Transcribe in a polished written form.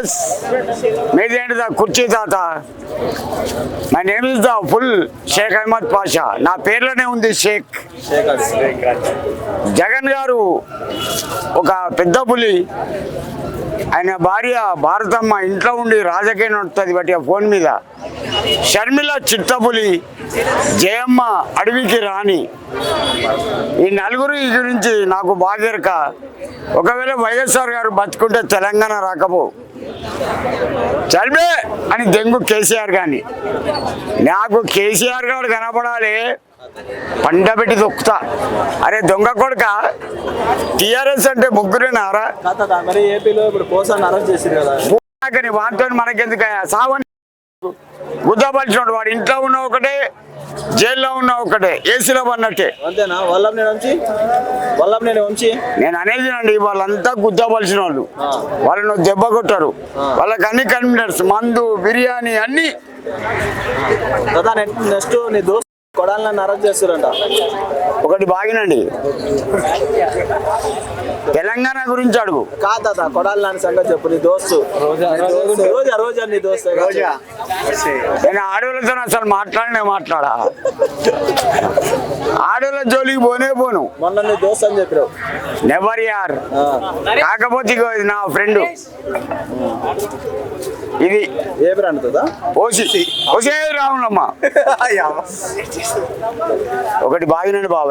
viewers, made into the Kurchi Tata. My name is the full Sheikh Ahmad Pasha. నా పేర్లోనే ఉంది షేక్. జగన్ గారు ఒక పెద్ద పులి. ఆయన భార్య భారతమ్మ ఇంట్లో ఉండి రాజకీయం నడుస్తుంది బట్టి ఆ ఫోన్ మీద. షర్మిల చిత్తపులి, జయమ్మ అడవికి రాణి. ఈ నలుగురు గురించి నాకు బాధ్యత. ఒకవేళ వైఎస్ఆర్ గారు బతుకుంటే తెలంగాణ రాకపో చల్బే అని దెంగు కేసీఆర్ కానీ. నాకు కేసీఆర్ గారు కనపడాలి, పండ పెట్టి దొక్కుతా. అరే దొంగ కొడుక, టీఆర్ఎస్ అంటే ముగ్గురేనారా? వాటితో మనకెందుకు సావని గుద్దపలిచినోడు. వాడు ఇంట్లో ఉన్న ఒకటే, జైల్లో ఉన్న ఒకటే, ఏసీలో పడినట్టే. నేను అనేది అండి, వాళ్ళంతా గుద్దపలిచిన వాళ్ళు. వాళ్ళను దెబ్బ కొట్టారు. వాళ్ళకి అన్ని కన్వీనియన్స్, మందు, బిర్యానీ అన్ని. నెక్స్ట్ నీ దోస్తు కొడాలని అరెస్ట్ చేస్తారంట. ఒకటి బాగినండి, తెలంగాణ గురించి అడుగు. కాదా కొడాలని సంగతి చెప్పు. నీ దోస్తు రోజా నీ దోస్తు. నేను ఆడవాళ్ళతో అసలు మాట్లాడా. ఆడవాళ్ళ జోలికి పోను. మొన్న నీ దోస్తు అని చెప్పావు. నెవర్ యార్. కాకపోతే ఇది నా ఫ్రెండ్. ఇది ఏ బ్రాండ్ ఓసే రావులమ్మ. ఒకటి బాగినండి బాబాయ్.